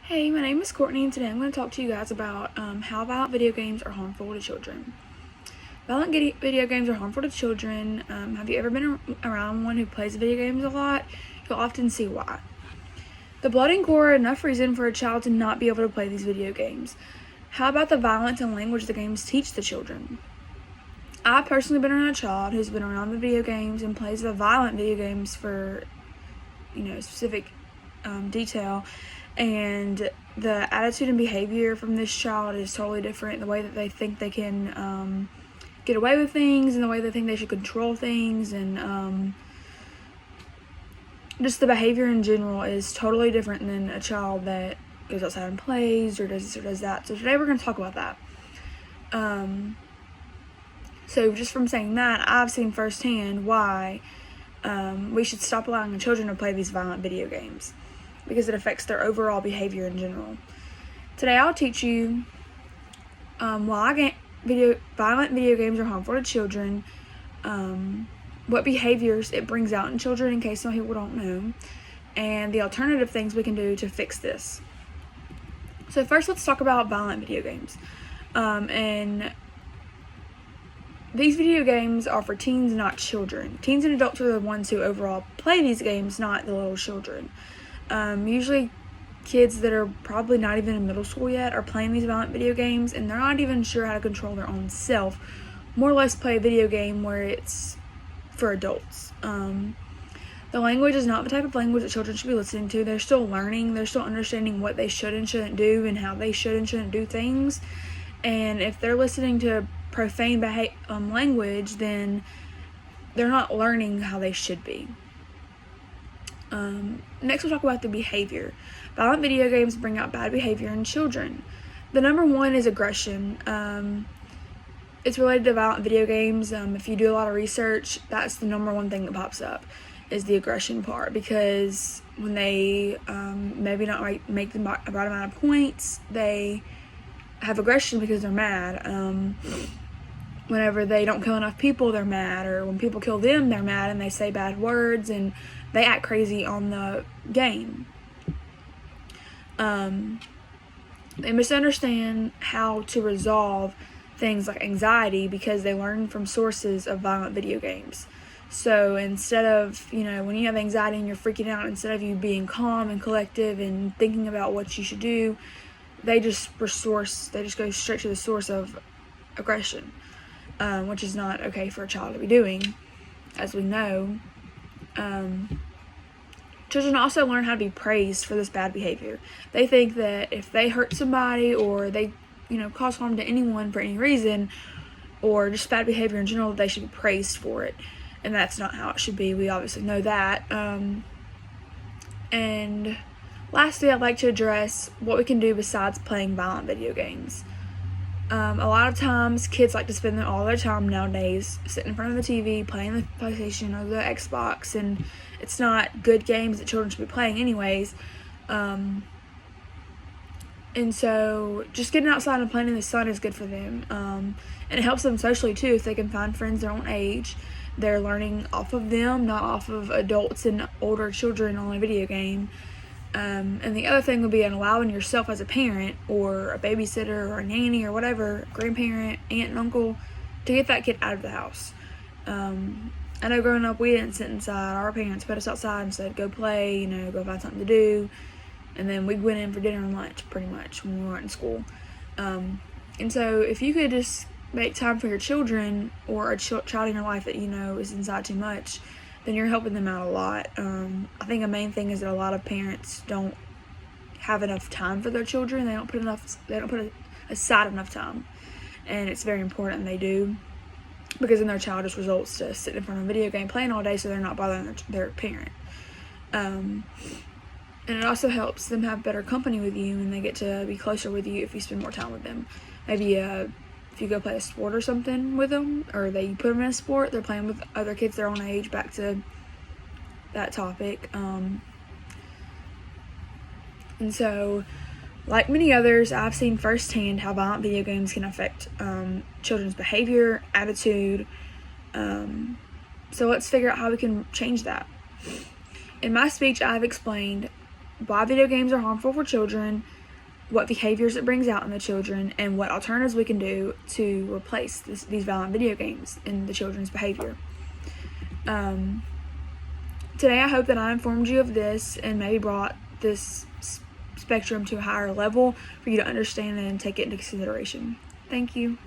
Hey, my name is Courtney, and today I'm going to talk to you guys about how violent video games are harmful to children. Violent video games are harmful to children. Have you ever been around one who plays video games a lot? You'll often see why. The blood and gore are enough reason for a child to not be able to play these video games. How about the violence and language the games teach the children? I've personally been around a child who's been around the video games and plays the violent video games for, specific detail, and the attitude and behavior from this child is totally different. The way that they think they can get away with things, and the way they think they should control things, and just the behavior in general is totally different than a child that goes outside and plays or does this or does that. So today we're going to talk about that. So just from saying that, I've seen firsthand why we should stop allowing the children to play these violent video games, because it affects their overall behavior in general. Today I'll teach you why violent video games are harmful to children, what behaviors it brings out in children in case some people don't know, and the alternative things we can do to fix this. So first, let's talk about violent video games. And these video games are for teens, not children. Teens and adults are the ones who overall play these games, not the little children. Usually kids that are probably not even in middle school yet are playing these violent video games, and they're not even sure how to control their own self. More or less play a video game where it's for adults. The language is not the type of language that children should be listening to. They're still learning. They're still understanding what they should and shouldn't do and how they should and shouldn't do things. And if they're listening to profane language, then they're not learning how they should be. Next, we'll talk about the behavior. Violent video games bring out bad behavior in children. The number one is aggression. It's related to violent video games. If you do a lot of research, that's the number one thing that pops up, is the aggression part, because when they maybe not make the right amount of points, they have aggression because they're mad. Whenever they don't kill enough people, they're mad, or when people kill them, they're mad and they say bad words and they act crazy on the game. They misunderstand how to resolve things like anxiety because they learn from sources of violent video games. So instead of, when you have anxiety and you're freaking out, instead of you being calm and collective and thinking about what you should do, they just go straight to the source of aggression, which is not okay for a child to be doing, as we know. Children also learn how to be praised for this bad behavior. They think that if they hurt somebody or they, cause harm to anyone for any reason, or just bad behavior in general, they should be praised for it. And that's not how it should be. We obviously know that. And lastly, I'd like to address what we can do besides playing violent video games. A lot of times, kids like to spend all their time nowadays sitting in front of the TV, playing the PlayStation or the Xbox, and it's not good games that children should be playing anyways. And so just getting outside and playing in the sun is good for them. And it helps them socially too. If they can find friends their own age, they're learning off of them, not off of adults and older children on a video game. And the other thing would be allowing yourself as a parent or a babysitter or a nanny or whatever, grandparent, aunt and uncle, to get that kid out of the house. I know growing up we didn't sit inside. Our parents put us outside and said, go play, go find something to do. And then we went in for dinner and lunch pretty much when we weren't in school. And so if you could just make time for your children or a child in your life that is inside too much, then you're helping them out a lot. I think a main thing is that a lot of parents don't have enough time for their children. They don't put aside enough time, and it's very important they do, because then their child just results to sitting in front of a video game playing all day, so they're not bothering their parent. And it also helps them have better company with you, and they get to be closer with you if you spend more time with them. Maybe if you go play a sport or something with them, or you put them in a sport, they're playing with other kids their own age, back to that topic. And so, like many others, I've seen firsthand how violent video games can affect children's behavior, attitude. So let's figure out how we can change that. In my speech, I've explained why video games are harmful for children, what behaviors it brings out in the children, and what alternatives we can do to replace these violent video games in the children's behavior. Today I hope that I informed you of this and maybe brought this spectrum to a higher level for you to understand and take it into consideration. Thank you.